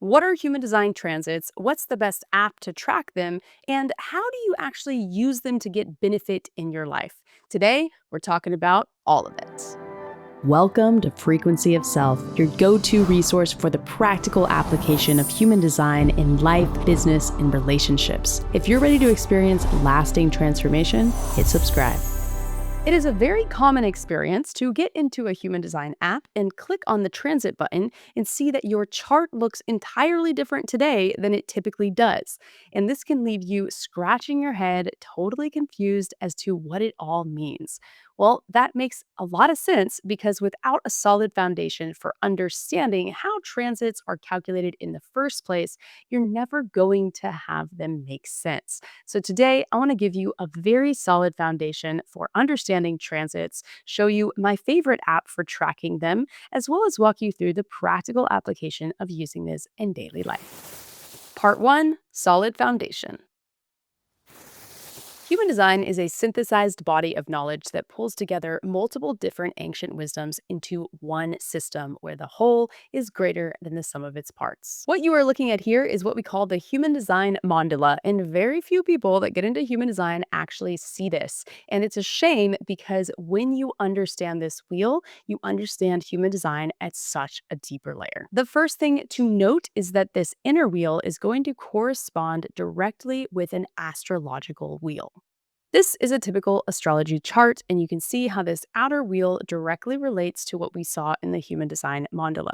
What are human design transits? What's the best app to track them? And how do you actually use them to get benefit in your life? Today, we're talking about all of it. Welcome to Frequency of Self, your go-to resource for the practical application of human design in life, business, and relationships. If you're ready to experience lasting transformation, hit subscribe. It is a very common experience to get into a human design app and click on the transit button and see that your chart looks entirely different today than it typically does. And this can leave you scratching your head, totally confused as to what it all means. Well, that makes a lot of sense because without a solid foundation for understanding how transits are calculated in the first place, you're never going to have them make sense. So today, I want to give you a very solid foundation for understanding transits, show you my favorite app for tracking them, as well as walk you through the practical application of using this in daily life. Part 1, Solid Foundation. Human design is a synthesized body of knowledge that pulls together multiple different ancient wisdoms into one system where the whole is greater than the sum of its parts. What you are looking at here is what we call the human design mandala, and very few people that get into human design actually see this. And it's a shame because when you understand this wheel, you understand human design at such a deeper layer. The first thing to note is that this inner wheel is going to correspond directly with an astrological wheel. This is a typical astrology chart, and you can see how this outer wheel directly relates to what we saw in the human design mandala.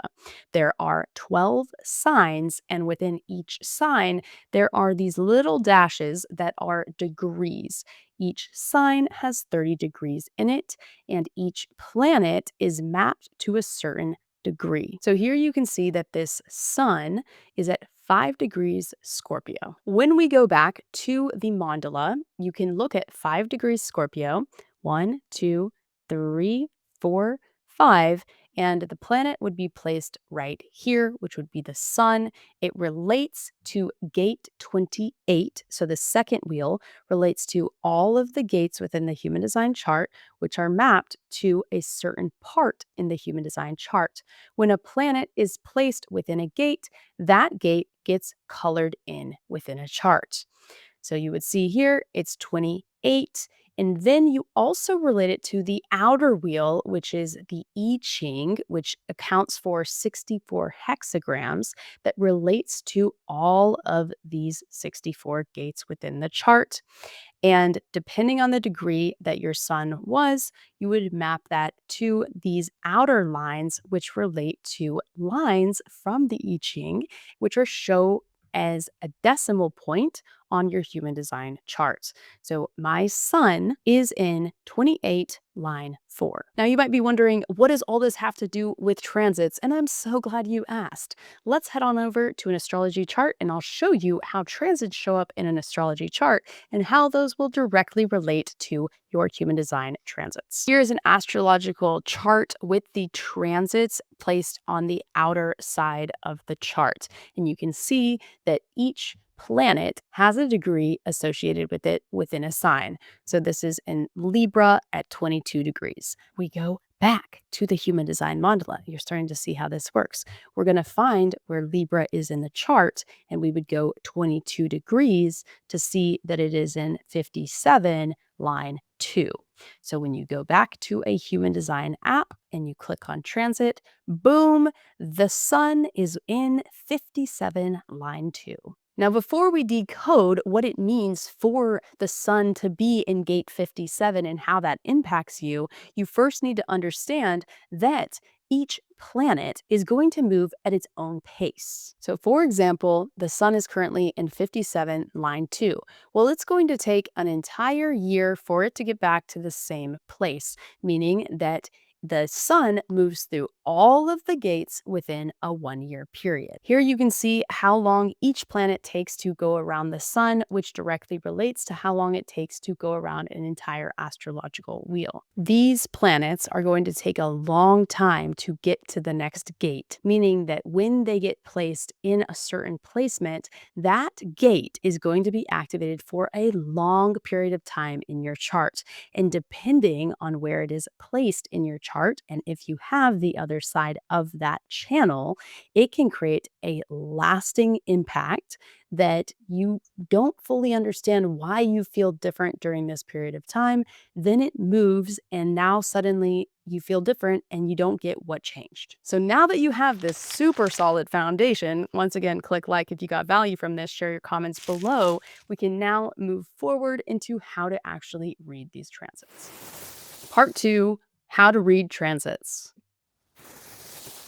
There are 12 signs, and within each sign, there are these little dashes that are degrees. Each sign has 30 degrees in it, and each planet is mapped to a certain degree. So here you can see that this sun is at 5 degrees Scorpio. When we go back to the mandala, you can look at 5 degrees Scorpio, 1, 2, 3, 4, 5, and the planet would be placed right here, which would be the sun. It relates to gate 28. So the second wheel relates to all of the gates within the human design chart, which are mapped to a certain part in the human design chart. When a planet is placed within a gate, that gate gets colored in within a chart. So you would see here, it's 28. And then you also relate it to the outer wheel, which is the 𝐸-𝐶, which accounts for 64 hexagrams that relates to all of these 64 gates within the chart. And depending on the degree that your sun was, you would map that to these outer lines, which relate to lines from the 𝐸-𝐶, which are shown as a decimal point on your human design chart. So my sun is in 28 line 4. Now you might be wondering, what does all this have to do with transits? And I'm so glad you asked. Let's head on over to an astrology chart and I'll show you how transits show up in an astrology chart and how those will directly relate to your human design transits. Here's an astrological chart with the transits placed on the outer side of the chart. And you can see that each planet has a degree associated with it within a sign. So this is in Libra at 22 degrees. We go back to the human design mandala. You're starting to see how this works. We're going to find where Libra is in the chart, and we would go 22 degrees to see that it is in 57 line 2. So when you go back to a human design app and you click on transit, boom, the sun is in 57 line 2. Now, before we decode what it means for the sun to be in gate 57 and how that impacts you, you first need to understand that each planet is going to move at its own pace. So for example, the sun is currently in 57 line 2. Well, it's going to take an entire year for it to get back to the same place, meaning that the sun moves through all of the gates within a 1-year period. Here you can see how long each planet takes to go around the sun, which directly relates to how long it takes to go around an entire astrological wheel. These planets are going to take a long time to get to the next gate, meaning that when they get placed in a certain placement, that gate is going to be activated for a long period of time in your chart. And depending on where it is placed in your chart. And if you have the other side of that channel, it can create a lasting impact that you don't fully understand why you feel different during this period of time. Then it moves, and now suddenly you feel different and you don't get what changed. So now that you have this super solid foundation, once again, click like if you got value from this, share your comments below. We can now move forward into how to actually read these transits. Part 2, how to read transits.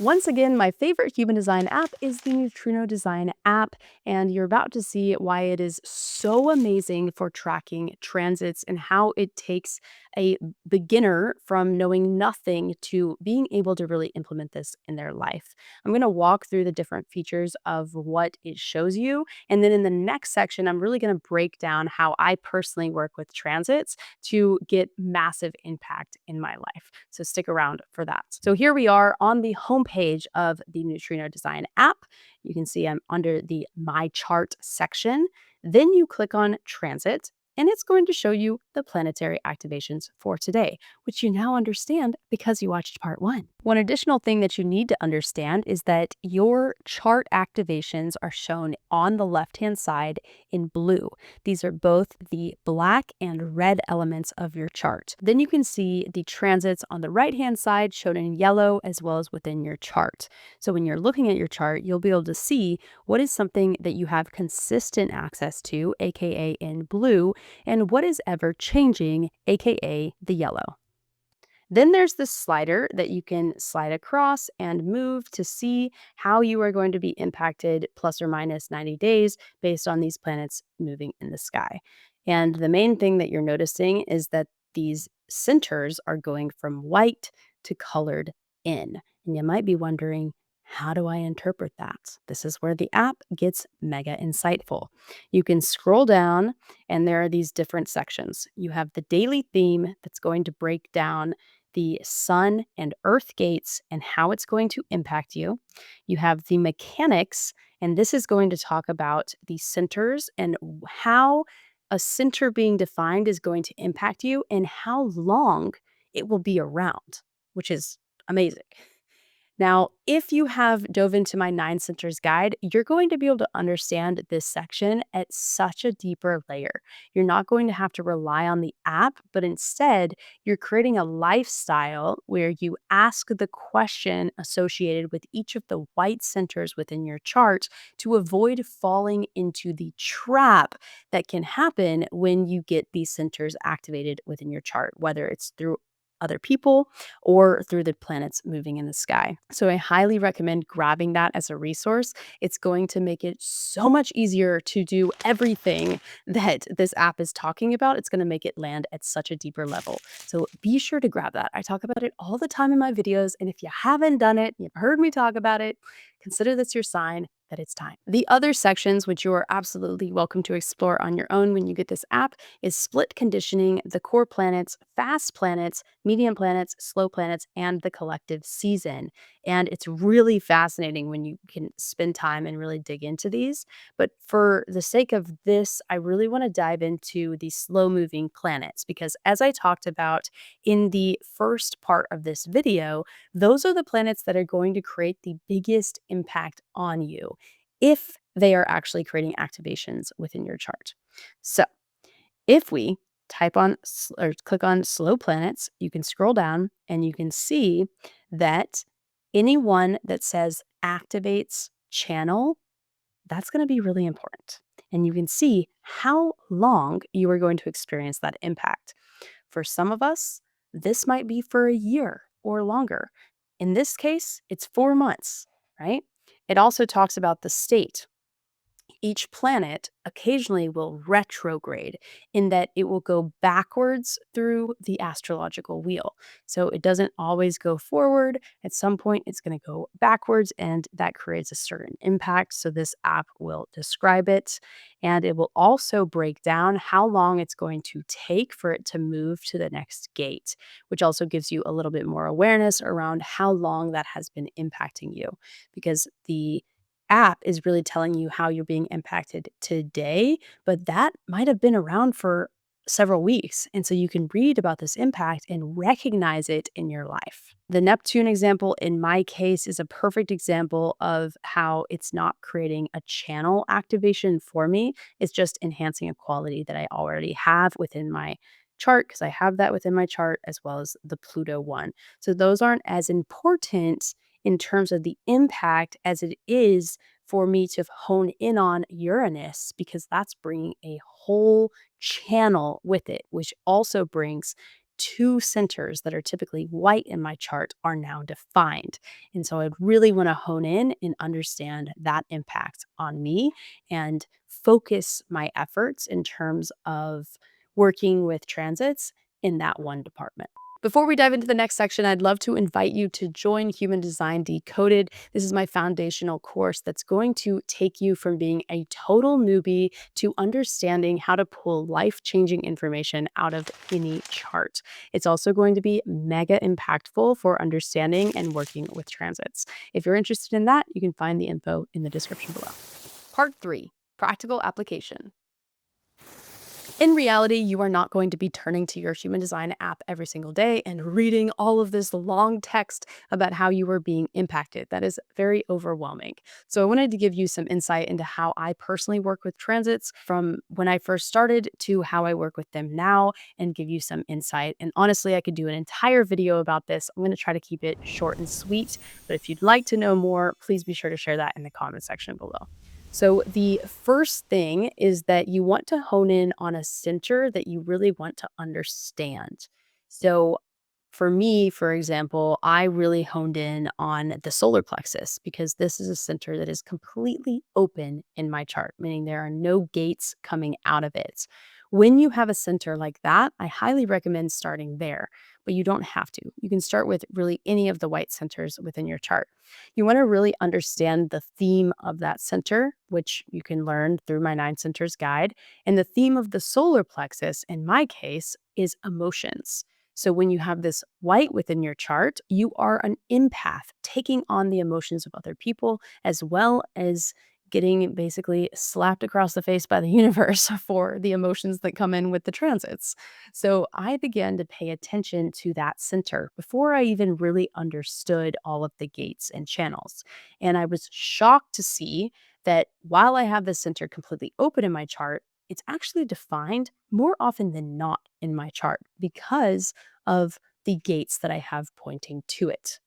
Once again, my favorite human design app is the Neutrino Design app, and you're about to see why it is so amazing for tracking transits and how it takes a beginner from knowing nothing to being able to really implement this in their life. I'm going to walk through the different features of what it shows you, and then in the next section, I'm really going to break down how I personally work with transits to get massive impact in my life. So stick around for that. So here we are on the homepage of the Neutrino Design app. You can see I'm under the My Chart section. Then you click on Transit, and it's going to show you the planetary activations for today, which you now understand because you watched part 1. One additional thing that you need to understand is that your chart activations are shown on the left-hand side in blue. These are both the black and red elements of your chart. Then you can see the transits on the right-hand side shown in yellow as well as within your chart. So when you're looking at your chart, you'll be able to see what is something that you have consistent access to, aka in blue, and what is ever changing, aka the yellow. Then there's this slider that you can slide across and move to see how you are going to be impacted plus or minus 90 days based on these planets moving in the sky. And the main thing that you're noticing is that these centers are going from white to colored in. And you might be wondering, how do I interpret that? This is where the app gets mega insightful. You can scroll down and there are these different sections. You have the daily theme that's going to break down the sun and earth gates and how it's going to impact you. You have the mechanics, and this is going to talk about the centers and how a center being defined is going to impact you and how long it will be around, which is amazing. Now, if you have dove into my 9 centers guide, you're going to be able to understand this section at such a deeper layer. You're not going to have to rely on the app, but instead, you're creating a lifestyle where you ask the question associated with each of the white centers within your chart to avoid falling into the trap that can happen when you get these centers activated within your chart, whether it's through other people or through the planets moving in the sky. So I highly recommend grabbing that as a resource. It's going to make it so much easier to do everything that this app is talking about. It's going to make it land at such a deeper level. So be sure to grab that. I talk about it all the time in my videos. And if you haven't done it, you've heard me talk about it, consider this your sign that it's time. The other sections, which you are absolutely welcome to explore on your own when you get this app, is split conditioning, the core planets, fast planets, medium planets, slow planets, and the collective season. And it's really fascinating when you can spend time and really dig into these. But for the sake of this, I really want to dive into the slow moving planets because as I talked about in the first part of this video, those are the planets that are going to create the biggest impact on you if they are actually creating activations within your chart. So if we type on or click on slow planets, you can scroll down and you can see that anyone that says activates channel, that's going to be really important. And you can see how long you are going to experience that impact. For some of us, this might be for a year or longer. In this case, it's 4 months, right? It also talks about the state. Each planet occasionally will retrograde in that it will go backwards through the astrological wheel. So it doesn't always go forward. At some point, it's going to go backwards, and that creates a certain impact. So this app will describe it, and it will also break down how long it's going to take for it to move to the next gate, which also gives you a little bit more awareness around how long that has been impacting you, because the app is really telling you how you're being impacted today, but that might have been around for several weeks. And so you can read about this impact and recognize it in your life. The Neptune example in my case is a perfect example of how it's not creating a channel activation for me. It's just enhancing a quality that I already have within my chart, because I have that within my chart, as well as the Pluto one. So those aren't as important in terms of the impact as it is for me to hone in on Uranus, because that's bringing a whole channel with it, which also brings two centers that are typically white in my chart are now defined. And so I'd really want to hone in and understand that impact on me and focus my efforts in terms of working with transits in that one department. Before we dive into the next section, I'd love to invite you to join Human Design Decoded. This is my foundational course that's going to take you from being a total newbie to understanding how to pull life-changing information out of any chart. It's also going to be mega impactful for understanding and working with transits. If you're interested in that, you can find the info in the description below. Part 3, Practical Application. In reality, you are not going to be turning to your human design app every single day and reading all of this long text about how you are being impacted. That is very overwhelming. So I wanted to give you some insight into how I personally work with transits from when I first started to how I work with them now, and give you some insight. And honestly, I could do an entire video about this. I'm going to try to keep it short and sweet, but if you'd like to know more, please be sure to share that in the comment section below. So the first thing is that you want to hone in on a center that you really want to understand. So for me, for example, I really honed in on the solar plexus, because this is a center that is completely open in my chart, meaning there are no gates coming out of it. When you have a center like that, I highly recommend starting there, but you don't have to. You can start with really any of the white centers within your chart. You want to really understand the theme of that center, which you can learn through my 9 centers guide. And the theme of the solar plexus, in my case, is emotions. So when you have this white within your chart, you are an empath, taking on the emotions of other people, as well as getting basically slapped across the face by the universe for the emotions that come in with the transits. So I began to pay attention to that center before I even really understood all of the gates and channels. And I was shocked to see that while I have the center completely open in my chart, it's actually defined more often than not in my chart because of the gates that I have pointing to it.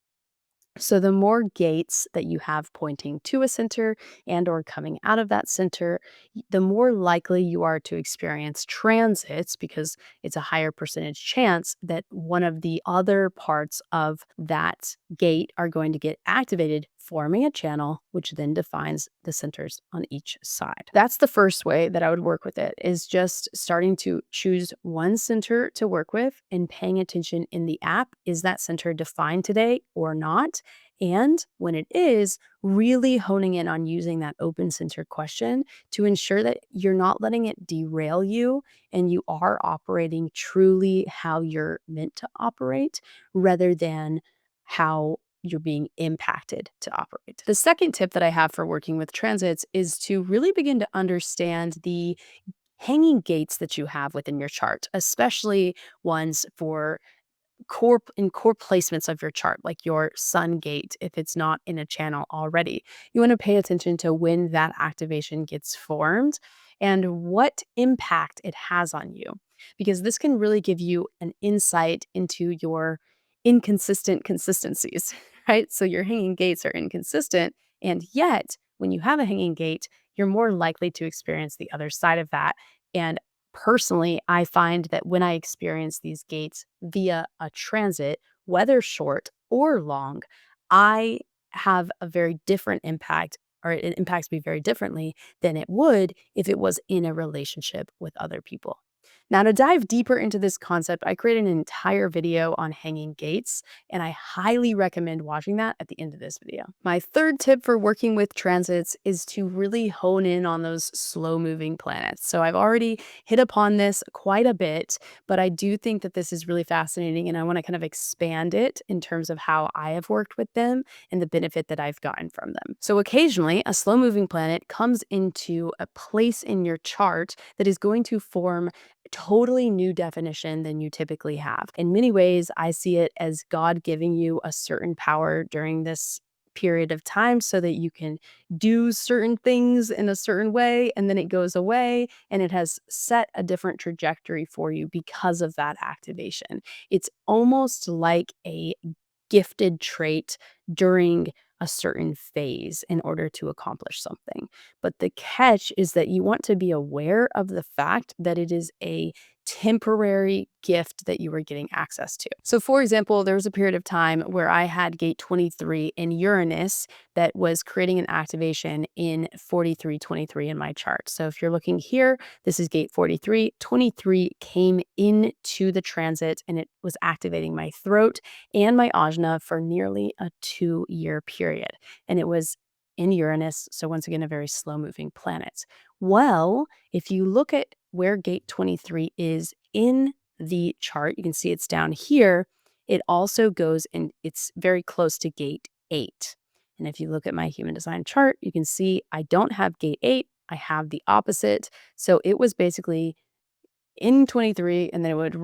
So the more gates that you have pointing to a center and or coming out of that center, the more likely you are to experience transits, because it's a higher percentage chance that one of the other parts of that gate are going to get activated, forming a channel, which then defines the centers on each side. That's the first way that I would work with it, is just starting to choose one center to work with and paying attention in the app. Is that center defined today or not? And when it is, really honing in on using that open center question to ensure that you're not letting it derail you and you are operating truly how you're meant to operate, rather than how you're being impacted to operate. The second tip that I have for working with transits is to really begin to understand the hanging gates that you have within your chart, especially ones for core placements of your chart, like your sun gate, if it's not in a channel already. You want to pay attention to when that activation gets formed and what impact it has on you, because this can really give you an insight into your inconsistent consistencies, right? So your hanging gates are inconsistent, and yet when you have a hanging gate, you're more likely to experience the other side of that. And personally, I find that when I experience these gates via a transit, whether short or long, I have a very different impact, or it impacts me very differently than it would if it was in a relationship with other people. Now, to dive deeper into this concept, I created an entire video on hanging gates, and I highly recommend watching that at the end of this video. My third tip for working with transits is to really hone in on those slow-moving planets. So I've already hit upon this quite a bit, but I do think that this is really fascinating, and I want to kind of expand it in terms of how I have worked with them and the benefit that I've gotten from them. So occasionally, a slow-moving planet comes into a place in your chart that is going to form totally new definition than you typically have. In many ways, I see it as God giving you a certain power during this period of time so that you can do certain things in a certain way, and then it goes away, and it has set a different trajectory for you because of that activation. It's almost like a gifted trait during a certain phase in order to accomplish something. But the catch is that you want to be aware of the fact that it is a temporary gift that you are getting access to. So, for example, there was a period of time where I had gate 23 in Uranus that was creating an activation in 4323 in my chart. So, if you're looking here, this is gate 43. 23 came into the transit and it was activating my throat and my ajna for nearly a 2-year period. And it was in Uranus, so once again, a very slow moving planet. Well, if you look at where gate 23 is in the chart, you can see it's down here. It also goes and it's very close to gate 8. And if you look at my human design chart, you can see I don't have gate 8, I have the opposite. So it was basically in 23, and then it would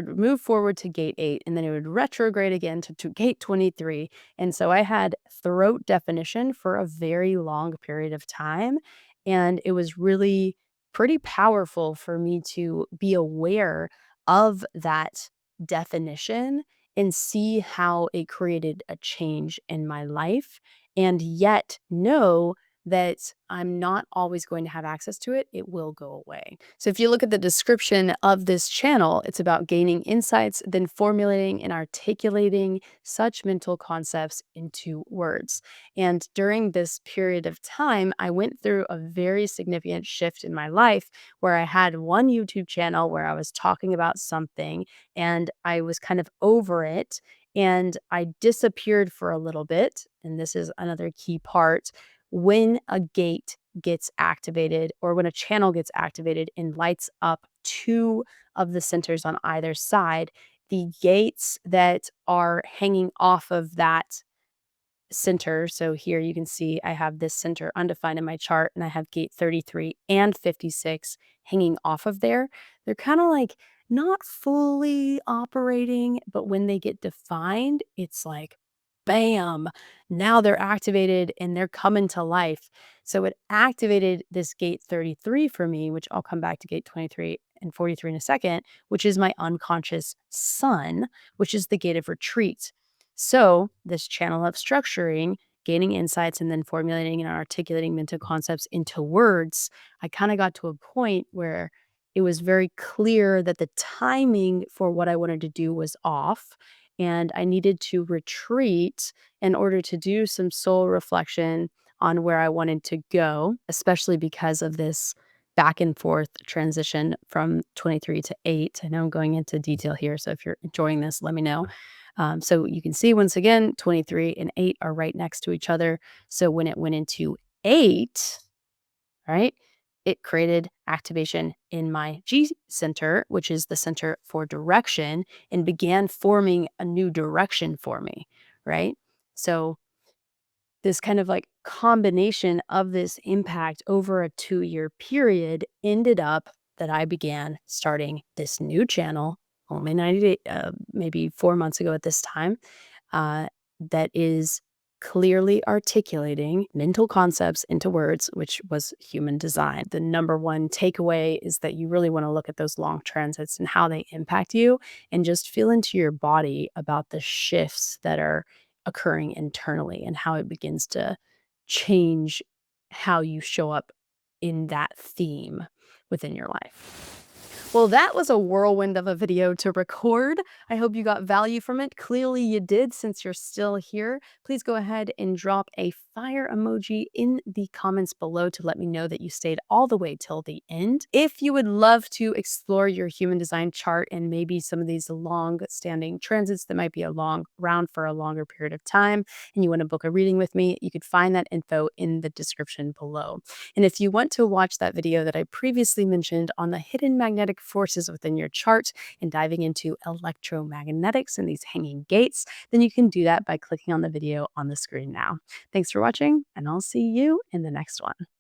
move forward to gate 8, and then it would retrograde again to gate 23. And so I had throat definition for a very long period of time, and it was really pretty powerful for me to be aware of that definition and see how it created a change in my life, and yet know that I'm not always going to have access to it. It will go away. So if you look at the description of this channel, it's about gaining insights, then formulating and articulating such mental concepts into words. And during this period of time, I went through a very significant shift in my life where I had one YouTube channel where I was talking about something and I was kind of over it. And I disappeared for a little bit. And this is another key part. When a gate gets activated or when a channel gets activated and lights up 2 of the centers on either side, the gates that are hanging off of that center. So here you can see I have this center undefined in my chart and I have gate 33 and 56 hanging off of there. They're kind of like not fully operating, but when they get defined, it's like bam, now they're activated and they're coming to life. So it activated this gate 33 for me, which I'll come back to gate 23 and 43 in a second, which is my unconscious sun, which is the gate of retreat. So, this channel of structuring, gaining insights, and then formulating and articulating mental concepts into words, I kind of got to a point where it was very clear that the timing for what I wanted to do was off. And I needed to retreat in order to do some soul reflection on where I wanted to go, especially because of this back and forth transition from 23 to 8. I know I'm going into detail here. So if you're enjoying this, let me know. So you can see once again, 23 and 8 are right next to each other. So when it went into 8, right, it created activation in my G center, which is the center for direction, and began forming a new direction for me, right? So this kind of like combination of this impact over a 2-year period ended up that I began starting this new channel only 90 days, maybe 4 months ago at this time, uh, that is clearly articulating mental concepts into words, which was human design. The number one takeaway is that you really want to look at those long transits and how they impact you and just feel into your body about the shifts that are occurring internally and how it begins to change how you show up in that theme within your life. Well, that was a whirlwind of a video to record. I hope you got value from it. Clearly you did since you're still here. Please go ahead and drop a fire emoji in the comments below to let me know that you stayed all the way till the end. If you would love to explore your human design chart and maybe some of these long-standing transits that might be around for a longer period of time, and you want to book a reading with me, you could find that info in the description below. And if you want to watch that video that I previously mentioned on the hidden magnetic forces within your chart and diving into electromagnetics and these hanging gates, then you can do that by clicking on the video on the screen now. Thanks for watching, and I'll see you in the next one.